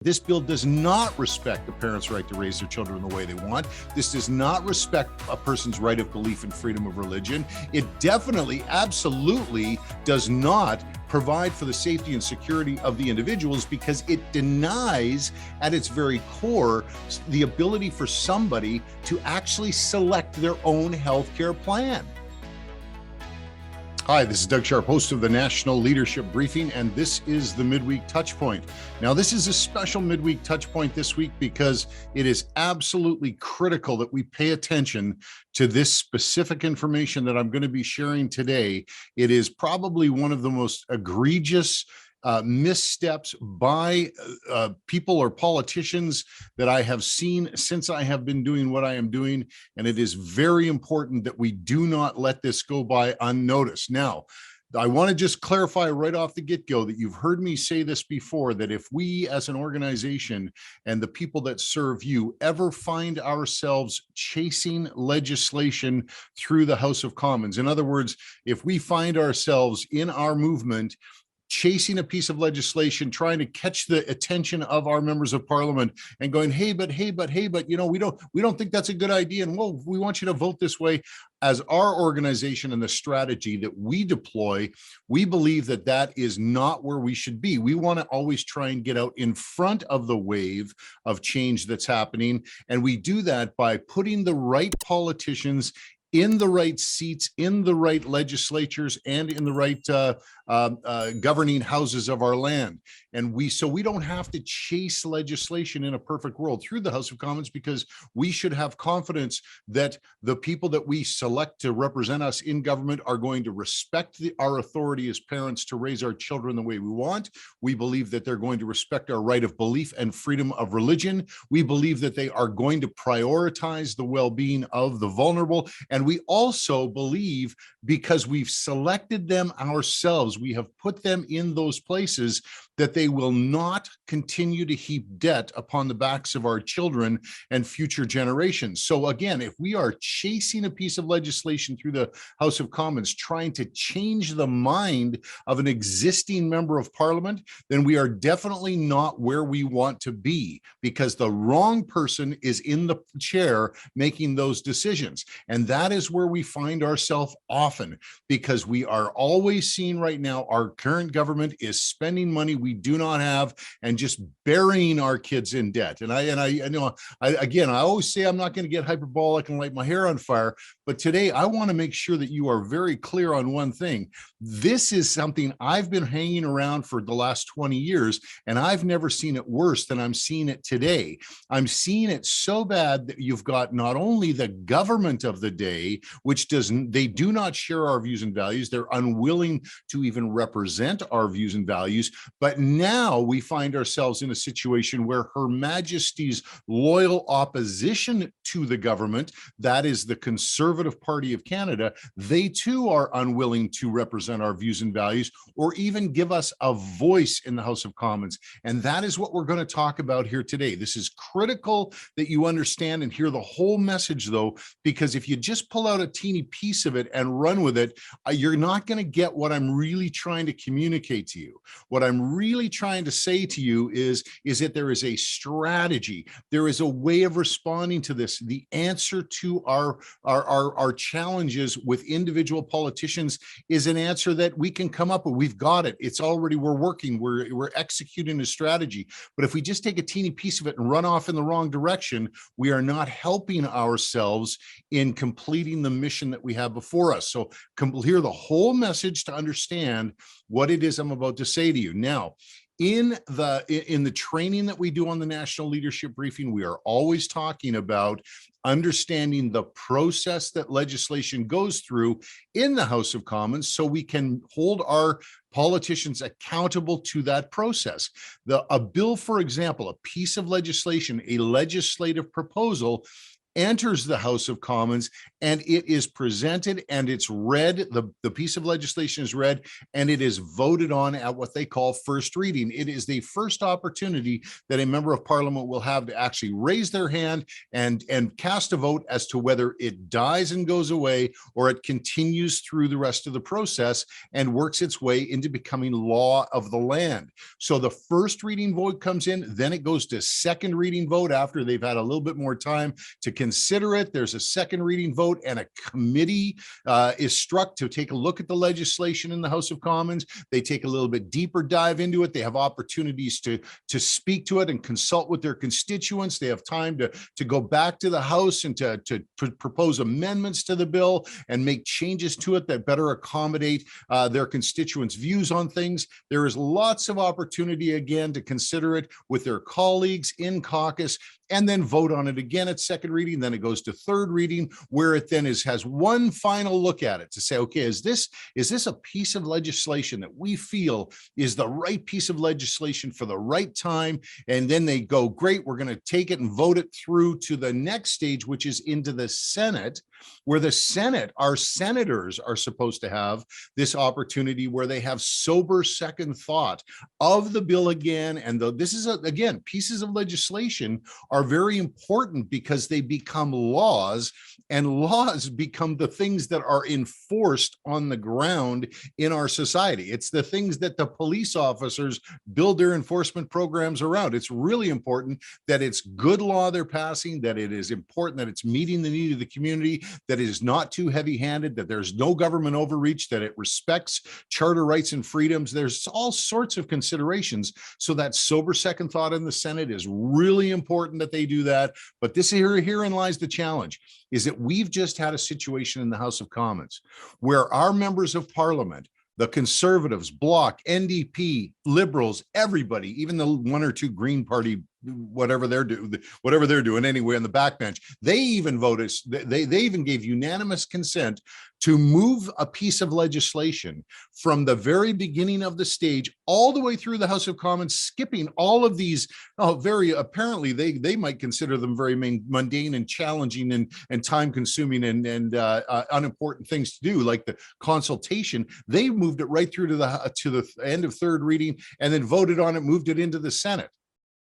This bill does not respect the parents' right to raise their children the way they want. This does not respect a person's right of belief and freedom of religion. It definitely, absolutely does not provide for the safety and security of the individuals, because it denies at its very core the ability for somebody to actually select their own healthcare plan. Hi, this is Doug Sharp, host of the National Leadership Briefing, and this is the Midweek Touchpoint. Now, this is a special Midweek Touchpoint this week because it is absolutely critical that we pay attention to this specific information that I'm going to be sharing today. It is probably one of the most egregious missteps by people or politicians that I have seen since I have been doing what I am doing. And it is very important that we do not let this go by unnoticed. Now, I want to just clarify right off the get-go that you've heard me say this before, that if we as an organization and the people that serve you ever find ourselves chasing legislation through the House of Commons, in other words, if we find ourselves in our movement chasing a piece of legislation, trying to catch the attention of our members of parliament and going, hey, but, you know, we don't think that's a good idea. And well, we want you to vote this way. As our organization and the strategy that we deploy, we believe that that is not where we should be. We want to always try and get out in front of the wave of change that's happening. And we do that by putting the right politicians in the right seats, in the right legislatures, and in the right governing houses of our land. And so we don't have to chase legislation in a perfect world through the House of Commons, because we should have confidence that the people that we select to represent us in government are going to respect our authority as parents to raise our children the way we want. We believe that they're going to respect our right of belief and freedom of religion. We believe that they are going to prioritize the well-being of the vulnerable. And we also believe, because we've selected them ourselves, we have put them in those places, that they will not continue to heap debt upon the backs of our children and future generations. So again, if we are chasing a piece of legislation through the House of Commons, trying to change the mind of an existing member of parliament, then we are definitely not where we want to be, because the wrong person is in the chair making those decisions. And that is where we find ourselves often, because we are always seeing right now our current government is spending money we do not have and just burying our kids in debt. And I always say I'm not going to get hyperbolic and light my hair on fire, but today I want to make sure that you are very clear on one thing. This is something I've been hanging around for the last 20 years, and I've never seen it worse than I'm seeing it today. I'm seeing it so bad that you've got not only the government of the day, which they do not share our views and values. They're unwilling to even represent our views and values. But now we find ourselves in a situation where Her Majesty's loyal opposition to the government, that is the Conservative Party of Canada, they too are unwilling to represent our views and values or even give us a voice in the House of Commons. And that is what we're going to talk about here today. This is critical that you understand and hear the whole message, though, because if you just pull out a teeny piece of it and run with it, you're not going to get what I'm really trying to communicate to you. What I'm really trying to say to you is that there is a strategy. There is a way of responding to this. The answer to our challenges with individual politicians is an answer that we can come up with. We've got it. It's already, we're working, we're executing a strategy. But if we just take a teeny piece of it and run off in the wrong direction, we are not helping ourselves in completing the mission that we have before us. So hear the whole message to understand what it is I'm about to say to you. Now, in the training that we do on the National Leadership Briefing, we are always talking about understanding the process that legislation goes through in the House of Commons so we can hold our politicians accountable to that process. A bill, for example, a piece of legislation, a legislative proposal, enters the House of Commons, and it is presented and it's read, the piece of legislation is read, and it is voted on at what they call first reading. It is the first opportunity that a member of Parliament will have to actually raise their hand and cast a vote as to whether it dies and goes away or it continues through the rest of the process and works its way into becoming law of the land. So the first reading vote comes in, then it goes to second reading vote after they've had a little bit more time to consider it. There's a second reading vote and a committee is struck to take a look at the legislation in the House of Commons. They take a little bit deeper dive into it. They have opportunities to speak to it and consult with their constituents. They have time to go back to the House and to propose amendments to the bill and make changes to it that better accommodate their constituents' views on things. There is lots of opportunity again to consider it with their colleagues in caucus and then vote on it again at second reading. Then it goes to third reading, where it then has one final look at it to say, okay, is this a piece of legislation that we feel is the right piece of legislation for the right time? And then they go, great, we're going to take it and vote it through to the next stage, which is into the Senate, where the Senate, our senators are supposed to have this opportunity where they have sober second thought of the bill again. And this is, again, pieces of legislation are very important because they become laws, and laws become the things that are enforced on the ground in our society. It's the things that the police officers build their enforcement programs around. It's really important that it's good law they're passing, that it is important that it's meeting the need of the community, that it is not too heavy-handed, that there's no government overreach, that it respects charter rights and freedoms. There's all sorts of considerations. So that sober second thought in the Senate is really important that they do that. But herein lies the challenge, is that we've just had a situation in the House of Commons where our members of Parliament, the Conservatives, Bloc, NDP, Liberals, everybody, even the one or two Green Party, whatever they're doing anyway on the backbench, they even voted, they even gave unanimous consent to move a piece of legislation from the very beginning of the stage all the way through the House of Commons, skipping all of these very apparently they might consider them very mundane and challenging and time consuming and unimportant things to do, like the consultation. They moved it right through to the end of third reading and then voted on it, moved it into the Senate.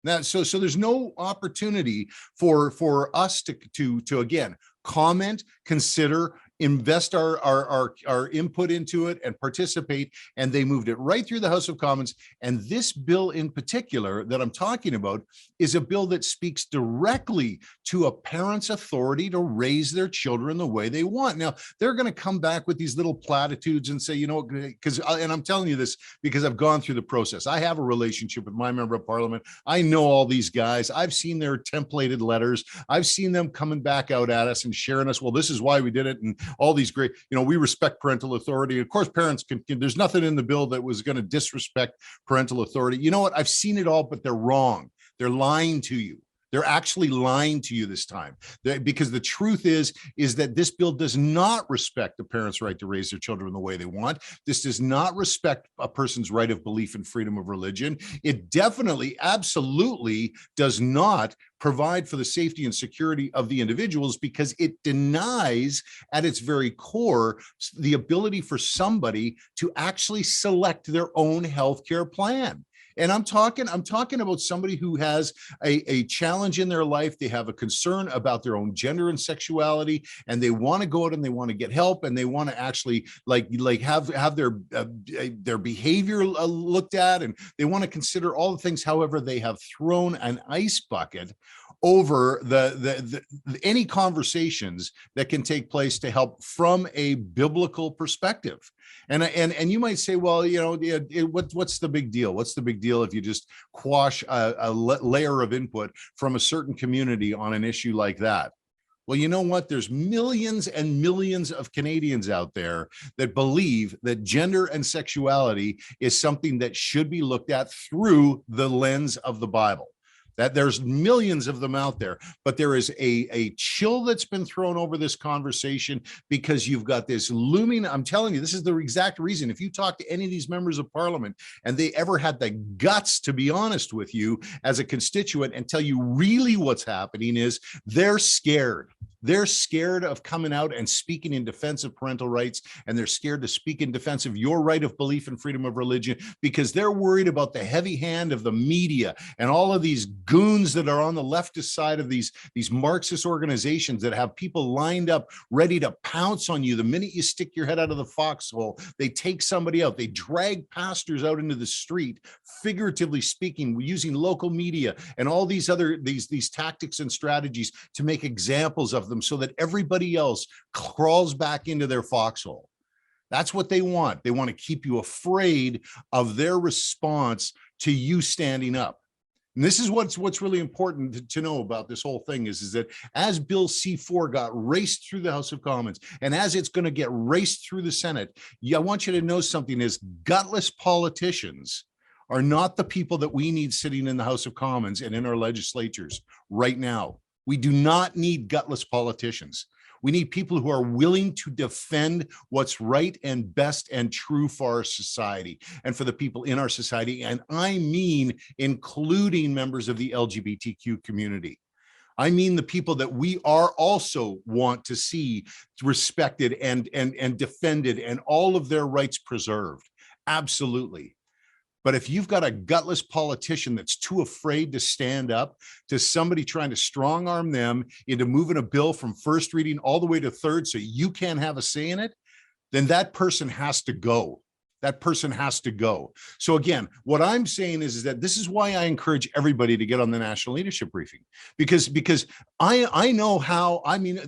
Now, so there's no opportunity for us to again comment, consider, invest our input into it and participate. And they moved it right through the House of Commons. And this bill in particular that I'm talking about is a bill that speaks directly to a parent's authority to raise their children the way they want. Now, they're going to come back with these little platitudes and say, you know, because, and I'm telling you this because I've gone through the process. I have a relationship with my member of Parliament. I know all these guys. I've seen their templated letters. I've seen them coming back out at us and sharing us, well, this is why we did it. And all these great, you know, we respect parental authority. Of course, parents can, there's nothing in the bill that was going to disrespect parental authority. You know what? I've seen it all, but they're wrong. They're lying to you. They're actually lying to you this time, because the truth is that this bill does not respect a parent's right to raise their children the way they want. This does not respect a person's right of belief and freedom of religion. It definitely, absolutely does not provide for the safety and security of the individuals, because it denies at its very core the ability for somebody to actually select their own healthcare plan. And I'm talking about somebody who has a challenge in their life. They have a concern about their own gender and sexuality, and they want to go out and they want to get help, and they want to actually like have their behavior looked at, and they want to consider all the things. However, they have thrown an ice bucket over any conversations that can take place to help from a biblical perspective. And you might say, well, you know, what's the big deal? What's the big deal if you just quash a layer of input from a certain community on an issue like that? Well, you know what? There's millions and millions of Canadians out there that believe that gender and sexuality is something that should be looked at through the lens of the Bible. that there's millions of them out there, but there is a chill that's been thrown over this conversation because you've got this looming, I'm telling you, this is the exact reason. If you talk to any of these members of parliament and they ever had the guts to be honest with you as a constituent and tell you really what's happening is they're scared. They're scared of coming out and speaking in defense of parental rights, and they're scared to speak in defense of your right of belief and freedom of religion because they're worried about the heavy hand of the media and all of these goons that are on the leftist side of these Marxist organizations that have people lined up ready to pounce on you the minute you stick your head out of the foxhole. They take somebody out. They drag pastors out into the street, figuratively speaking, using local media and all these other these tactics and strategies to make examples of them so that everybody else crawls back into their foxhole. That's what they want. They want to keep you afraid of their response to you standing up. And this is what's really important to know about this whole thing is that as Bill C-4 got raced through the House of Commons and as it's going to get raced through the Senate, I want you to know something is gutless politicians are not the people that we need sitting in the House of Commons and in our legislatures right now. We do not need gutless politicians. We need people who are willing to defend what's right and best and true for our society and for the people in our society. And I mean, including members of the LGBTQ community. I mean, the people that we are also want to see respected and defended and all of their rights preserved. Absolutely. But if you've got a gutless politician that's too afraid to stand up to somebody trying to strong arm them into moving a bill from first reading all the way to third so you can't have a say in it, then that person has to go. That person has to go. So again, what I'm saying is that this is why I encourage everybody to get on the national leadership briefing, because I know how, I mean,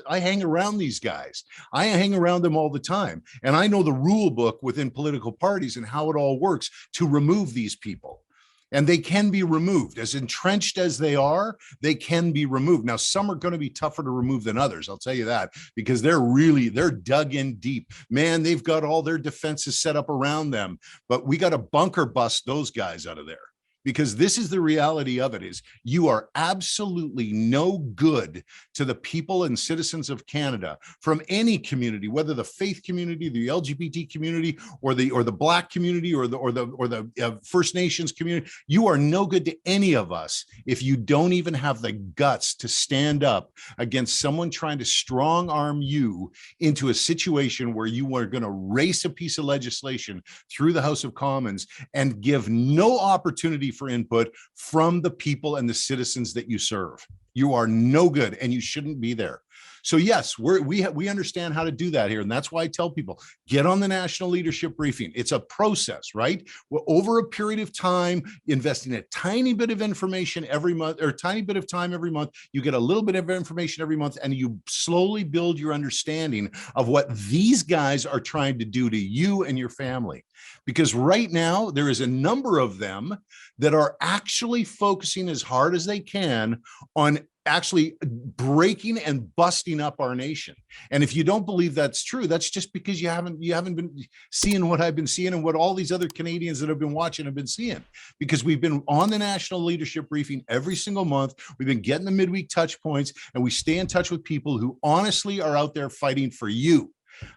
I hang around these guys. I hang around them all the time. And I know the rule book within political parties and how it all works to remove these people. And they can be removed. As entrenched as they are, they can be removed. Now, some are going to be tougher to remove than others, I'll tell you that, because they're dug in deep. Man, they've got all their defenses set up around them, but we got to bunker bust those guys out of there. Because this is the reality of it is you are absolutely no good to the people and citizens of Canada from any community, whether the faith community, the LGBT community, or the Black community, or the First Nations community. You are no good to any of us if you don't even have the guts to stand up against someone trying to strong arm you into a situation where you are going to race a piece of legislation through the House of Commons and give no opportunity for input from the people and the citizens that you serve. You are no good and you shouldn't be there. So yes, we understand how to do that here. And that's why I tell people, get on the national leadership briefing. It's a process, right? Well, over a period of time, investing a tiny bit of information every month or a tiny bit of time every month, you get a little bit of information every month and you slowly build your understanding of what these guys are trying to do to you and your family. Because right now there is a number of them that are actually focusing as hard as they can on actually breaking and busting up our nation. And if you don't believe that's true, that's just because you haven't been seeing what I've been seeing and what all these other Canadians that have been watching have been seeing. Because we've been on the national leadership briefing every single month. We've been getting the midweek touch points, and we stay in touch with people who honestly are out there fighting for you.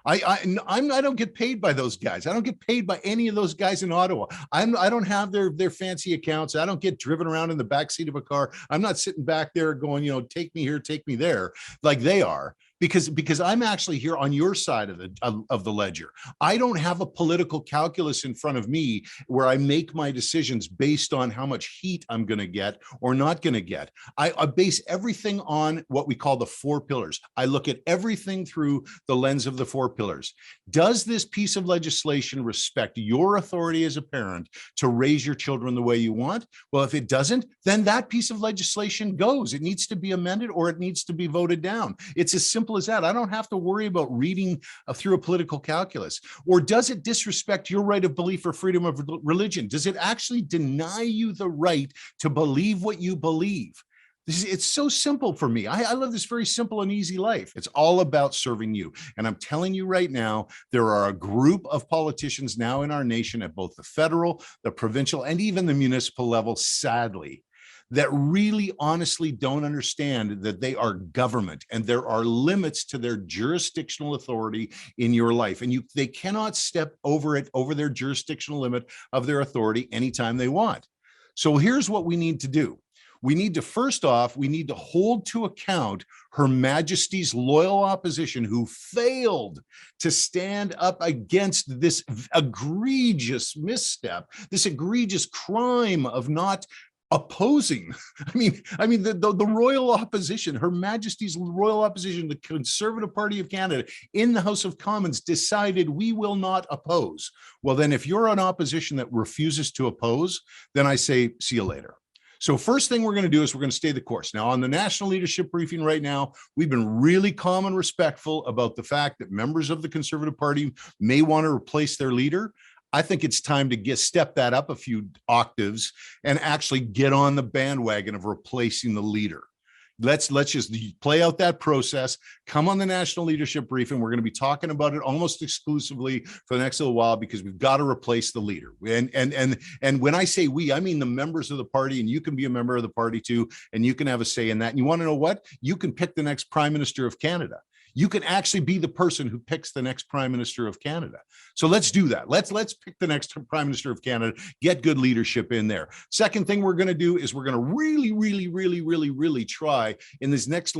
I don't get paid by those guys. I don't get paid by any of those guys in Ottawa. I don't have their fancy accounts. I don't get driven around in the backseat of a car. I'm not sitting back there going, take me here, take me there, like they are. Because I'm actually here on your side of the ledger. I don't have a political calculus in front of me where I make my decisions based on how much heat I'm going to get or not going to get. I base everything on what we call the four pillars. I look at everything through the lens of the four pillars. Does this piece of legislation respect your authority as a parent to raise your children the way you want? Well, if it doesn't, then that piece of legislation goes. It needs to be amended or it needs to be voted down. It's as simple as that. I don't have to worry about reading through a political calculus. Or does it disrespect your right of belief or freedom of religion? Does it actually deny you the right to believe what you believe? It's so simple for me. I live this very simple and easy life. It's all about serving you. And I'm telling you right now, there are a group of politicians now in our nation at both the federal, the provincial, and even the municipal level, sadly, that really honestly don't understand that they are government and there are limits to their jurisdictional authority in your life. And they cannot step over their jurisdictional limit of their authority anytime they want. So here's what we need to do. We need to, first off, we need to hold to account Her Majesty's loyal opposition who failed to stand up against this egregious misstep, this egregious crime of not opposing. I mean, the royal opposition, Her Majesty's royal opposition, the Conservative Party of Canada in the House of Commons decided we will not oppose. Well, then if you're an opposition that refuses to oppose, then I say, see you later. So first thing we're going to do is we're going to stay the course. Now, on the national leadership briefing right now, we've been really calm and respectful about the fact that members of the Conservative Party may want to replace their leader. I think it's time to step that up a few octaves and actually get on the bandwagon of replacing the leader. Let's just play out that process. Come on the national leadership briefing. We're going to be talking about it almost exclusively for the next little while because we've got to replace the leader. And when I say we, I mean the members of the party, and you can be a member of the party too, and you can have a say in that. And you want to know what? You can pick the next Prime Minister of Canada. You can actually be the person who picks the next Prime Minister of Canada. So let's do that. Let's pick the next Prime Minister of Canada, get good leadership in there. Second thing we're going to do is we're going to really try in this next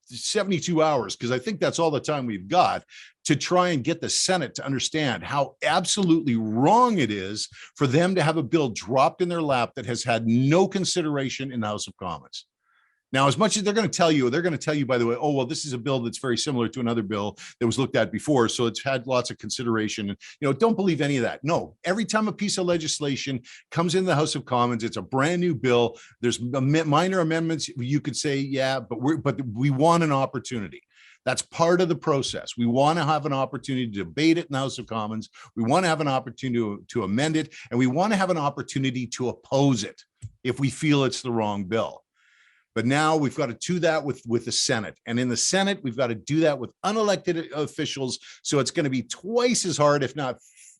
72 hours, because I think that's all the time we've got, to try and get the Senate to understand how absolutely wrong it is for them to have a bill dropped in their lap that has had no consideration in the House of Commons. Now, as much as they're going to tell you, by the way, oh, well, this is a bill that's very similar to another bill that was looked at before, so it's had lots of consideration. And, don't believe any of that. No, every time a piece of legislation comes in the House of Commons, it's a brand new bill. There's minor amendments. You could say, yeah, but we want an opportunity. That's part of the process. We want to have an opportunity to debate it in the House of Commons. We want to have an opportunity to amend it, and we want to have an opportunity to oppose it if we feel it's the wrong bill. But now we've got to do that with the Senate. And in the Senate, we've got to do that with unelected officials. So it's going to be twice as hard, if not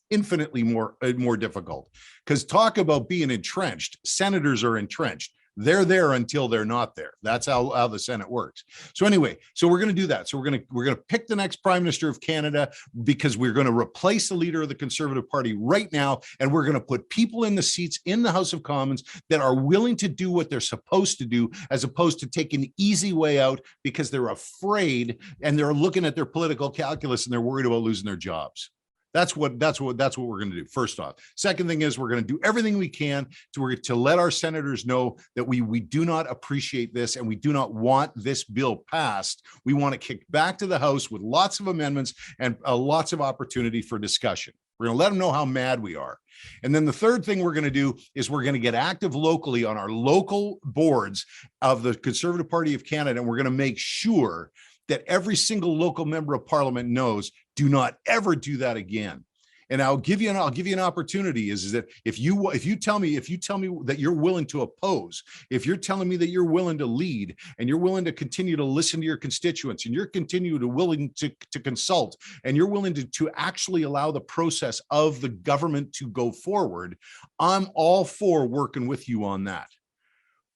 infinitely more difficult. Because talk about being entrenched. Senators are entrenched. They're there until they're not there. That's how the Senate works. So anyway, so we're going to do that. So we're going to pick the next Prime Minister of Canada because we're going to replace the leader of the Conservative Party right now, and we're going to put people in the seats in the House of Commons that are willing to do what they're supposed to do, as opposed to take an easy way out because they're afraid and they're looking at their political calculus and they're worried about losing their jobs. That's what we're going to do. First off. Second thing is we're going to do everything we can to let our senators know that we do not appreciate this and we do not want this bill passed. We want to kick back to the House with lots of amendments and lots of opportunity for discussion. We're going to let them know how mad we are. And then the third thing we're going to do is we're going to get active locally on our local boards of the Conservative Party of Canada, and we're going to make sure that every single local member of Parliament knows, do not ever do that again. And I'll give you an opportunity is that if you tell me that you're willing to oppose, if you're telling me that you're willing to lead and you're willing to continue to listen to your constituents and you're willing to consult and you're willing to actually allow the process of the government to go forward, I'm all for working with you on that.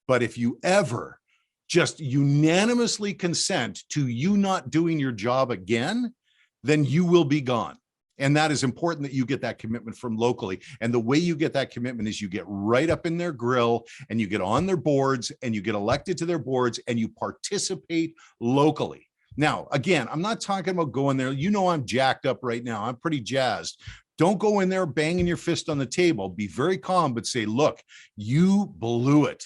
But if you ever just unanimously consent to you not doing your job again, then you will be gone. And that is important that you get that commitment from locally. And the way you get that commitment is you get right up in their grill and you get on their boards and you get elected to their boards and you participate locally. Now, again, I'm not talking about going there. I'm jacked up right now. I'm pretty jazzed. Don't go in there banging your fist on the table. Be very calm, but say, look, you blew it.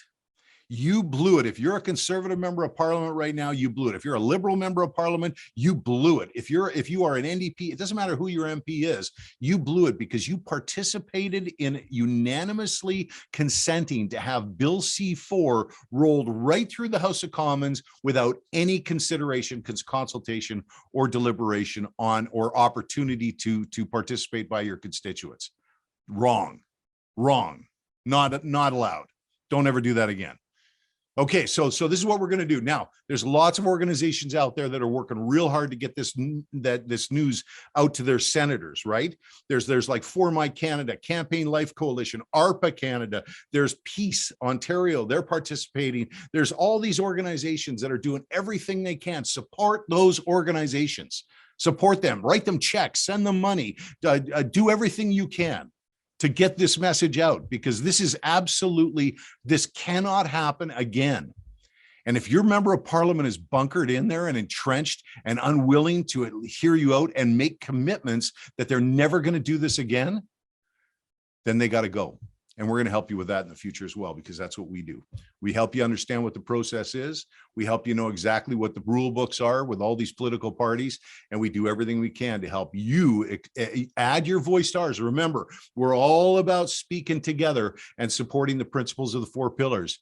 You blew it. If you're a Conservative member of Parliament right now, you blew it. If you're a Liberal member of Parliament, you blew it. If you are an NDP, it doesn't matter who your MP is, you blew it because you participated in unanimously consenting to have Bill C-4 rolled right through the House of Commons without any consideration, consultation, or deliberation on or opportunity to participate by your constituents. Wrong. Not allowed. Don't ever do that again. Okay, so this is what we're going to do. Now, there's lots of organizations out there that are working real hard to get this news out to their senators, right? There's like For My Canada, Campaign Life Coalition, ARPA Canada, there's Peace Ontario, they're participating. There's all these organizations that are doing everything they can. Support those organizations. Support them, write them checks, send them money, do everything you can to get this message out, because this cannot happen again. And if your member of parliament is bunkered in there and entrenched and unwilling to hear you out and make commitments that they're never going to do this again, then they got to go. And we're going to help you with that in the future as well, because that's what we do. We help you understand what the process is. We help you know exactly what the rule books are with all these political parties. And we do everything we can to help you add your voice to ours. Remember, we're all about speaking together and supporting the principles of the 4 pillars.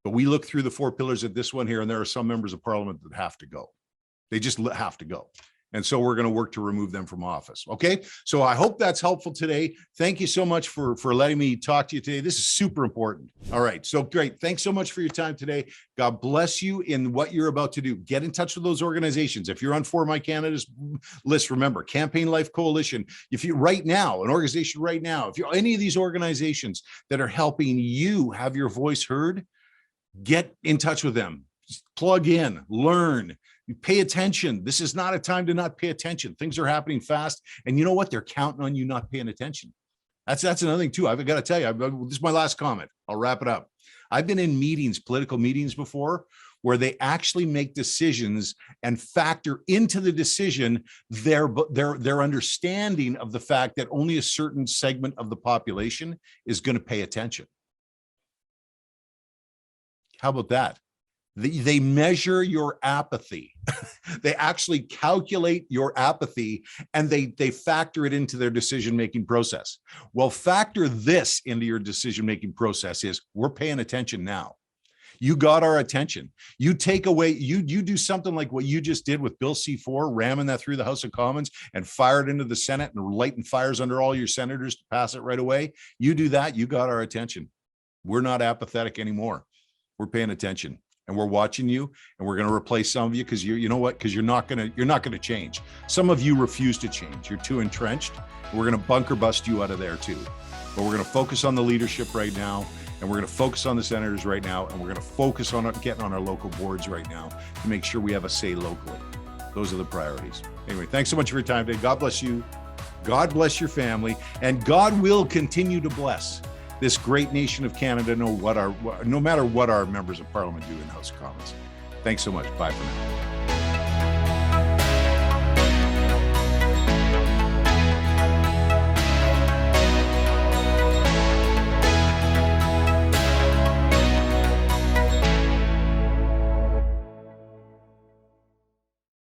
But we look through the 4 pillars at this one here, and there are some members of parliament that have to go. They just have to go. And so we're going to work to remove them from office. Okay. So I hope that's helpful today. Thank you so much for letting me talk to you today. This is super important. All right. So great. Thanks so much for your time today. God bless you in what you're about to do. Get in touch with those organizations. If you're on For My Canada's list, remember Campaign Life Coalition. If you right now, an organization right now, if you're any of these organizations that are helping you have your voice heard, get in touch with them. Just plug in, learn. You pay attention. This is not a time to not pay attention. Things are happening fast. And you know what? They're counting on you not paying attention. That's another thing too. I've got to tell you, this is my last comment. I'll wrap it up. I've been in meetings, political meetings before, where they actually make decisions and factor into the decision their understanding of the fact that only a certain segment of the population is going to pay attention. How about that? They measure your apathy. They actually calculate your apathy, and they factor it into their decision-making process. Well, factor this into your decision-making process is we're paying attention now. You got our attention. You take away, you do something like what you just did with Bill C4, ramming that through the House of Commons and fired into the Senate and lighting fires under all your senators to pass it right away. You do that, you got our attention. We're not apathetic anymore. We're paying attention. And we're watching you, and we're going to replace some of you because you know what? Because you're not going to change. Some of you refuse to change. You're too entrenched. We're going to bunker bust you out of there too. But we're going to focus on the leadership right now, and we're going to focus on the senators right now, and we're going to focus on getting on our local boards right now to make sure we have a say locally. Those are the priorities. Anyway, thanks so much for your time today. God bless you. God bless your family, and God will continue to bless this great nation of Canada, no matter what our members of parliament do in House of Commons. Thanks so much. Bye for now.